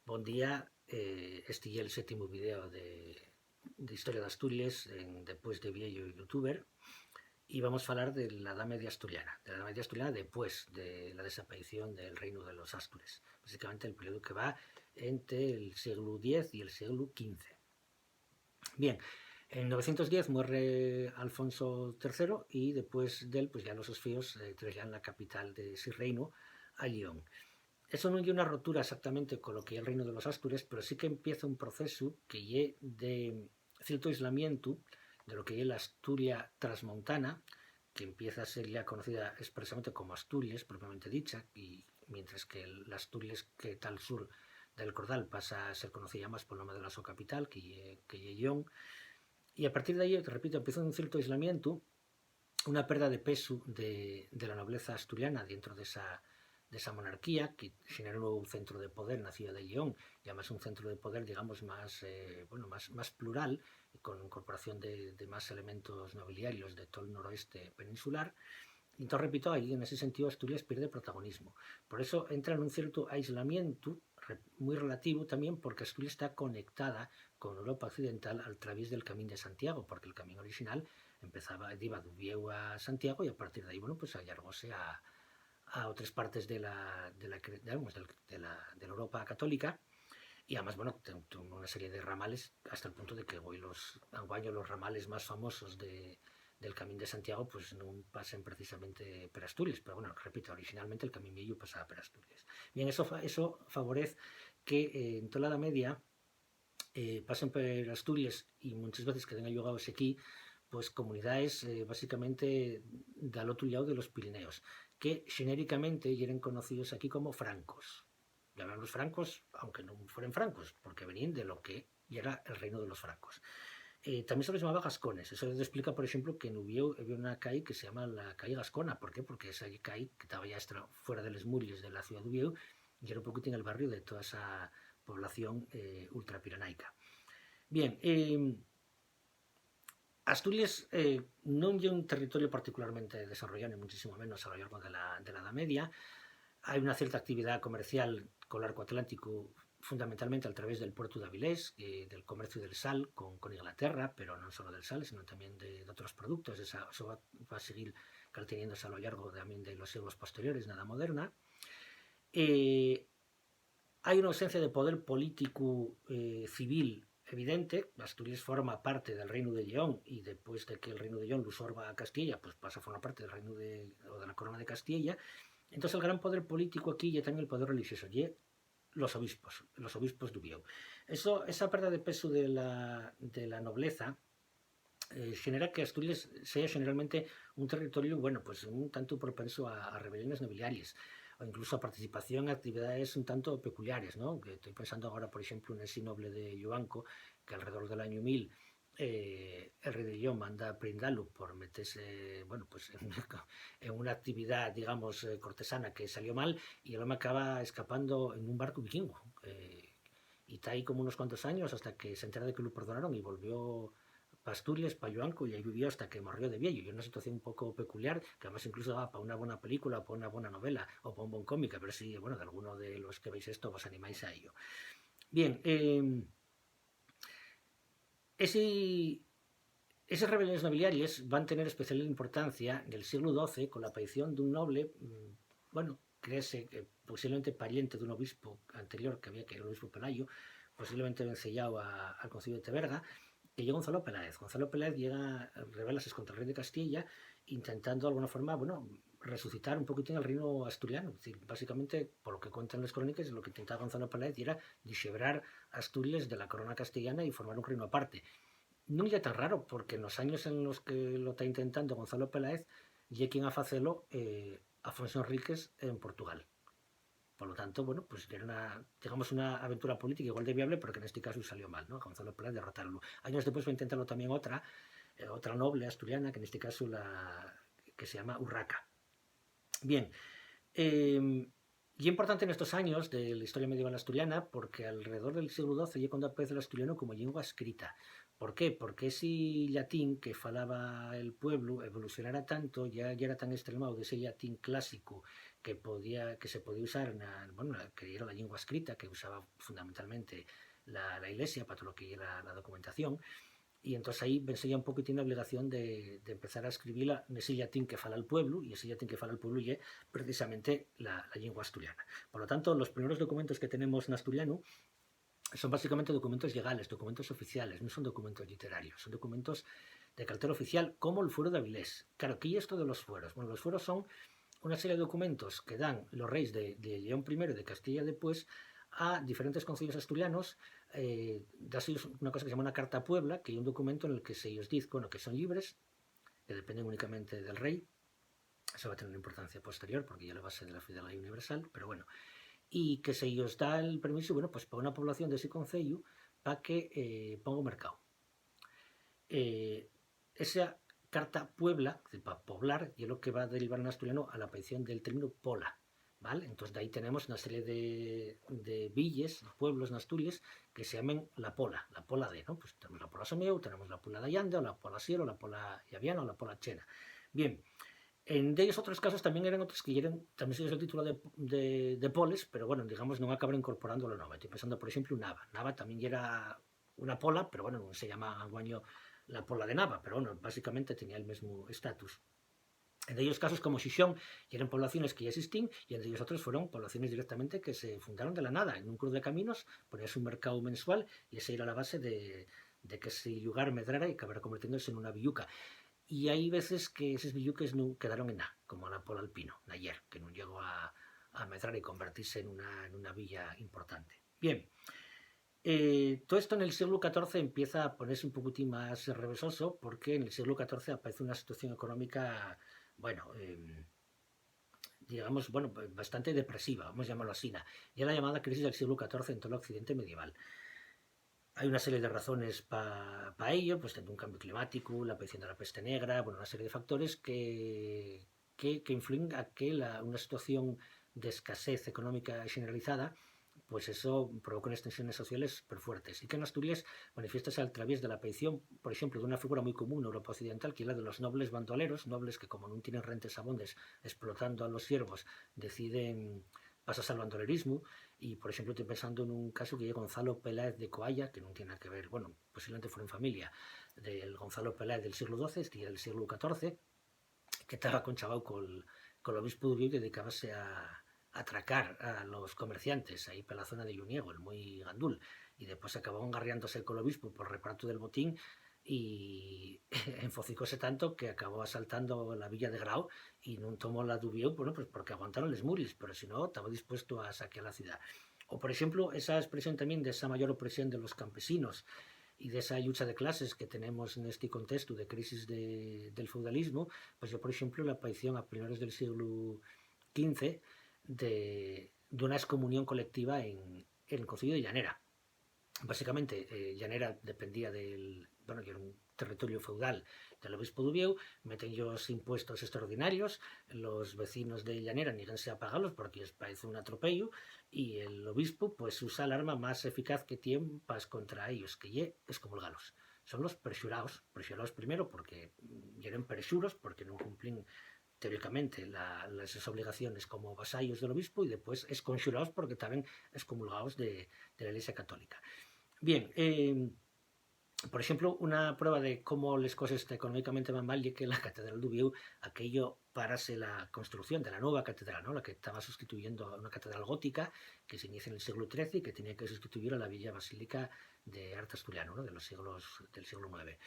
Bon día, este é el sétimo video de Historia de Asturias después de Viello y Youtuber, y vamos a hablar de la Edad Media Asturiana, después de la desaparición del reino de los Astures, básicamente el periodo que va entre el siglo X y el siglo XV. Bien, en 910 muere Alfonso III y después de él, pues ya los osfíos trasladan la capital de ese reino a León. Eso non é unha rotura exactamente con lo que é el reino de los Astures, pero sí que empieza un proceso que é de cierto aislamiento de lo que é la Asturia transmontana, que empieza a ser ya conocida expresamente como Asturias, propiamente dicha, y mientras que la Asturias que está al sur del Cordal pasa a ser conocida más por el nombre de la su capital, que é León, y a partir de ahí, te repito, empieza un cierto aislamiento, una pérdida de peso de la nobleza asturiana dentro de esa monarquía que generó un centro de poder na ciudad de León, y además un centro de poder, digamos, más plural, con incorporación de más elementos nobiliarios de todo el noroeste peninsular. Entonces, repito, ahí en ese sentido Asturias pierde protagonismo. Por eso entra en un cierto aislamiento muy relativo también, porque Asturias está conectada con Europa occidental a través del Camino de Santiago, porque el camino original iba de Uvieu a Santiago, y a partir de ahí, bueno, pues allargóse a otras partes de la Europa católica, y además, bueno, tengo una serie de ramales hasta el punto de que hoy los ramales más famosos del Camino de Santiago pues no pasen precisamente por Asturias, pero bueno, repito, originalmente el Camino Millo pasaba por Asturias. Bien, eso favorece que en toda la Edad Media pasen por Asturias, y muchas veces que tengan llegado aquí, pues comunidades básicamente del otro lado de los Pirineos, que genéricamente eran conocidos aquí como francos. Llaman los francos, aunque no fueran francos, porque venían de lo que era el reino de los francos. También se les llamaba gascones. Eso explica, por ejemplo, que en Uvieu había una calle que se llama la calle Gascona. ¿Por qué? Porque esa calle, que estaba ya fuera de los muros de la ciudad de Uvieu, y era un poquitín el barrio de toda esa población ultrapirenaica. Bien, Asturias non é un territorio particularmente desarrollado, ni muchísimo menos a lo largo de la Edad Media. Hay una cierta actividad comercial con el arco atlántico, fundamentalmente a través del puerto de Avilés, del comercio del sal con Inglaterra, pero no solo del sal, sino también de otros productos. Eso va a seguir teniéndose a lo largo también de los siglos posteriores, nada moderna. Hay una ausencia de poder político civil evidente. Asturias forma parte del Reino de León, y después de que el Reino de León lo usurpa a Castilla, pues pasa a formar parte del reino de la corona de Castilla. Entonces el gran poder político aquí y también el poder religioso, y los obispos de Uvieu. Esa pérdida de peso de la nobleza genera que Asturias sea generalmente un territorio, bueno, pues un tanto propenso a rebeliones nobiliarias, o incluso a participación en actividades un tanto peculiares, ¿no? Que estoy pensando ahora, por ejemplo, en ese noble de Lloanco, que alrededor del año 1000 el rey de León manda a prenderlo por meterse, bueno, pues en una actividad, digamos, cortesana que salió mal, y el hombre acaba escapando en un barco vikingo. Y está ahí como unos cuantos años hasta que se entera de que lo perdonaron y volvió para Asturias, para Lloanco, y ahí vivió hasta que murió de viejo. Y una situación un poco peculiar, que además incluso daba para una buena película, para una buena novela o para un buen cómic. A ver si, bueno, de alguno de los que veis esto os animáis a ello. Bien, esas rebeliones nobiliarias van a tener especial importancia en el siglo XII con la aparición de un noble, bueno, créese que posiblemente pariente de un obispo anterior que era el obispo Pelayo, posiblemente vencellado al concilio de Teberga, que llega Gonzalo Peláez. Gonzalo Peláez llega a rebelarse contra el rey de Castilla, intentando de alguna forma, bueno, resucitar un poquitín el reino asturiano. Es decir, básicamente, por lo que cuentan las crónicas, lo que intentaba Gonzalo Peláez era dishebrar Asturias de la corona castellana y formar un reino aparte. No es tan raro, porque en los años en los que lo está intentando Gonzalo Peláez, y quien ha facelo Afonso Enríquez en Portugal. Por lo tanto, bueno, pues era una aventura política igual de viable, pero que en este caso salió mal, ¿no? Gonzalo Peláez derrotarlo. Años después va a intentarlo también otra noble asturiana, que en este caso que se llama Urraca. Bien, y importante en estos años de la historia medieval asturiana, porque alrededor del siglo XII ya cuando aparece el asturiano como lengua escrita. ¿Por qué? Porque ese latín que falaba el pueblo evolucionara tanto, ya era tan extremado de ese latín clásico que se podía usar, que era la lengua escrita, que usaba fundamentalmente la Iglesia para todo lo que era la documentación. Y entonces ahí pensé ya un poco y tiene la obligación de empezar a escribirla en ese latín que fala el pueblo, y ese latín que fala el pueblo y es precisamente la lengua asturiana. Por lo tanto, los primeros documentos que tenemos en asturiano son básicamente documentos legales, documentos oficiales, no son documentos literarios, son documentos de carácter oficial, como el fuero de Avilés. Claro, ¿qué es esto de los fueros? Bueno, los fueros son una serie de documentos que dan los reyes de León I de Castilla después a diferentes concilios asturianos, de una cosa que se llama una carta a Puebla, que es un documento en el que se ellos dicen, bueno, que son libres, que dependen únicamente del rey. Eso va a tener una importancia posterior porque ya la base de la fidelidad universal, pero bueno, y que se ellos da el permiso, bueno, pues para una población de ese concello para que ponga un mercado. Esa carta Puebla, para poblar, y es lo que va a derivar en asturiano a la aparición del término pola, ¿vale? Entonces de ahí tenemos una serie de villes, pueblos en Asturias, que se llaman la pola de, ¿no? Pues tenemos la pola Someu, tenemos la pola de Allande, o la pola Siero, la pola Llaviana, o la pola Chena. Bien, en ellos otros casos también eran otros que también se dio el título de poles, pero bueno, digamos, no acabaron incorporando la nova. Estoy pensando, por ejemplo, Nava. Nava también era una pola, pero bueno, no se llama guaño la pola de Nava, pero bueno, básicamente tenía el mismo estatus. En ellos casos como Xixón, eran poblaciones que ya existían, y en ellos otros fueron poblaciones directamente que se fundaron de la nada. En un cruce de caminos ponías un mercado mensual y esa era la base de que ese lugar medrara y acabara convirtiéndose en una villuca. Y hay veces que esos villuques no quedaron en nada, como la pola alpino, ayer, que no llegó a medrar y convertirse en una villa importante. Bien, todo esto en el siglo XIV empieza a ponerse un poquitín más reversoso, porque en el siglo XIV aparece una situación económica, bueno, digamos, bueno, bastante depresiva, vamos a llamarlo así, ya la llamada crisis del siglo XIV en todo el occidente medieval. Hay una serie de razones para ello, pues tanto un cambio climático, la aparición de la peste negra, bueno, una serie de factores que influyen a que una situación de escasez económica generalizada, pues eso provoca unas tensiones sociales súper fuertes. Y que en Asturias manifiesta a través de la aparición, por ejemplo, de una figura muy común en Europa Occidental, que es la de los nobles bandoleros, nobles que como no tienen rentes abondes explotando a los siervos, deciden pasarse al bandolerismo. Y, por ejemplo, estoy pensando en un caso que es Gonzalo Peláez de Coalla, que no tiene nada que ver, bueno, posiblemente fuera en familia, del Gonzalo Peláez del siglo XII, este del siglo XIV, que estaba conchabado con el obispo de Ubió y dedicábase a atracar a los comerciantes ahí por la zona de Lluniego, el muy gandul, y después acabó engarriándose con el obispo por reparto del botín y enfocicóse tanto que acabó asaltando la villa de Grau y no tomó la de Ubió, bueno, pues porque aguantaron los muris, pero si no, estaba dispuesto a saquear la ciudad. O, por ejemplo, esa expresión también de esa mayor opresión de los campesinos y de esa lucha de clases que tenemos en este contexto de crisis del feudalismo, pues yo, por ejemplo, la aparición a primeros del siglo XV de una excomunión colectiva en el concilio de Llanera. Básicamente, Llanera dependía bueno, que era un territorio feudal del obispo de Ubieu, meten ellos impuestos extraordinarios, los vecinos de Llanera nieganse a pagarlos porque les parece un atropello, y el obispo pues usa el arma más eficaz que tiene contra ellos, que es excomulgarlos. Son los prexurados primero porque eran prexuros, porque no cumplen teóricamente las obligaciones como vasallos del obispo, y después exconxurados porque también excomulgados de la Iglesia Católica. Bien, por ejemplo, una prueba de cómo las cosas económicamente van mal es que la Catedral de Ubieu, aquello parase la construcción de la nueva catedral, ¿no? La que estaba sustituyendo a una catedral gótica que se inicia en el siglo XIII y que tenía que sustituir a la Villa Basílica de arte asturiano, ¿no? Del siglo IX.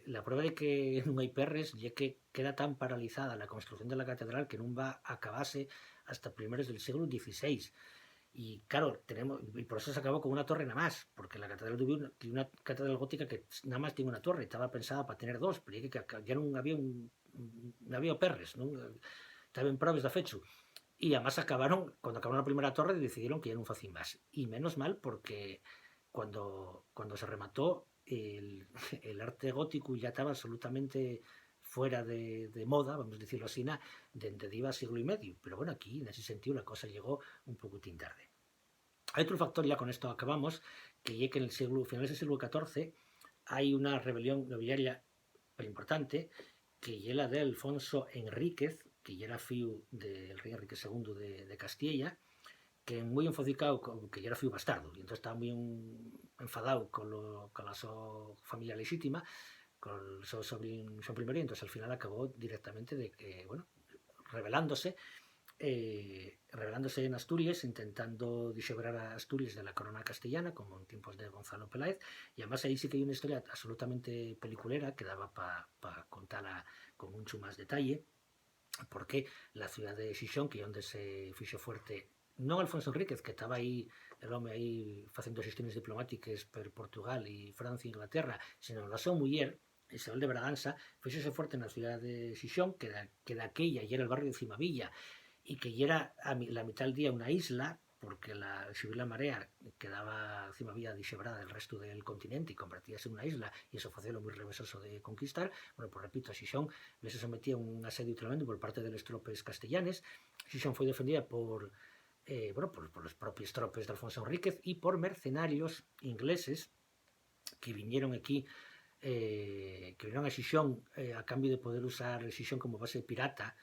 La prueba de que no hay perres ya que queda tan paralizada la construcción de la catedral que no va a acabarse hasta primeros del siglo XVI. Y claro, y por eso se acabó con una torre nada más, porque la catedral de tiene una catedral gótica que nada más tiene una torre, estaba pensada para tener dos, pero ya no había perres, ¿no? Estaban pruebas de fecho. Y además cuando acabaron la primera torre, decidieron que ya no facían más. Y menos mal, porque cuando se remató, el arte gótico ya estaba absolutamente fuera de moda, vamos a decirlo así, desde iba siglo y medio. Pero bueno, aquí en ese sentido la cosa llegó un poquitín tarde. Hay otro factor, ya con esto acabamos, que ya que en finales del siglo XIV hay una rebelión nobiliaria importante, que es la de Alfonso Enríquez, que ya era fiu del rey Enrique II de Castilla, que muy enfocicado, que ya era fiu bastardo, y entonces estaba muy enfadado con la su familia legítima, con su sobrino primero, y entonces al final acabó directamente de que, bueno, rebelándose rebelándose en Asturias, intentando diseverar a Asturias de la corona castellana, como en tiempos de Gonzalo Peláez, y además ahí sí que hay una historia absolutamente peliculera que daba para contarla con mucho más detalle, porque la ciudad de Xixón, que es donde se fichó fuerte non Alfonso Enríquez, que estaba aí el home aí facendo xestiones diplomáticas per Portugal e Francia e Inglaterra, sino a súa muller, Isabel de Braganza, fixose fuerte na ciudad de Xixón, que daquella e era el barrio de Cimavilla, y que era a la mitad del día una isla, porque subir la marea quedaba encima vía disebrada del resto del continente y convertíase en una isla, y eso fue lo muy revesoso de conquistar. Bueno, pues repito, Xixón se sometía a un asedio tremendo por parte de los tropes castellanes. Xixón fue defendida por los propios tropes de Alfonso Enríquez y por mercenarios ingleses que vinieron aquí que vinieron a Xixón a cambio de poder usar Xixón como base pirata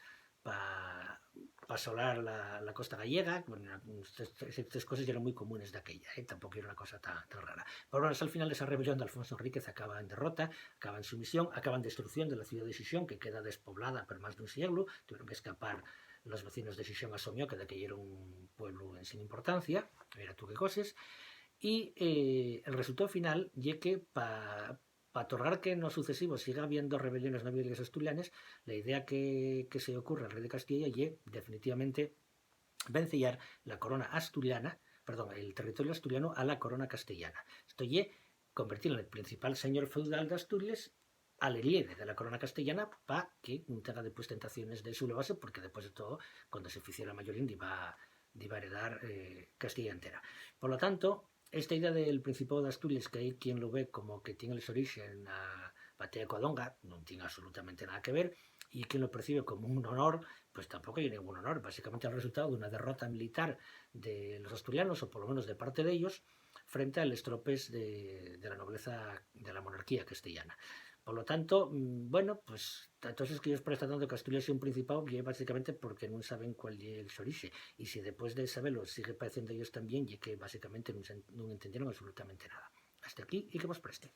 para asolar la costa gallega. Bueno, estas cosas ya eran muy comunes de aquella, tampoco era una cosa tan rara. Pero bueno, al final esa rebelión de Alfonso Enríquez acaba en derrota, acaba en sumisión, acaba en destrucción de la ciudad de Xixón, que queda despoblada por más de un siglo. Tuvieron que escapar los vecinos de Xixón a Somió, que de aquella era un pueblo sin importancia, mira tú qué cosas. Y el resultado final es que para otorgar que en lo sucesivo siga habiendo rebeliones nobiliarias asturianas, la idea que se ocurre al rey de Castilla es definitivamente vencellar la corona asturiana, perdón, el territorio asturiano a la corona castellana. Esto es convertirlo en el principal señor feudal de Asturias al relieve de la corona castellana para que no tenga después tentaciones de sublevarse, porque después de todo, cuando se hiciera mayorín, iba a heredar Castilla entera. Por lo tanto, esta idea del Principado de Asturias, que hay quien lo ve como que tiene su origen a Batalla de Covadonga, no tiene absolutamente nada que ver, y quien lo percibe como un honor, pues tampoco hay ningún honor. Básicamente el resultado de una derrota militar de los asturianos, o por lo menos de parte de ellos, frente a los tropes de la nobleza de la monarquía castellana. Por lo tanto, bueno, pues entonces que ellos prestan tanto que Asturias sea un principado, y básicamente porque no saben cuál es el su origen. Y si después de saberlo sigue pareciendo ellos también, y que básicamente no entendieron absolutamente nada. Hasta aquí y que vos preste.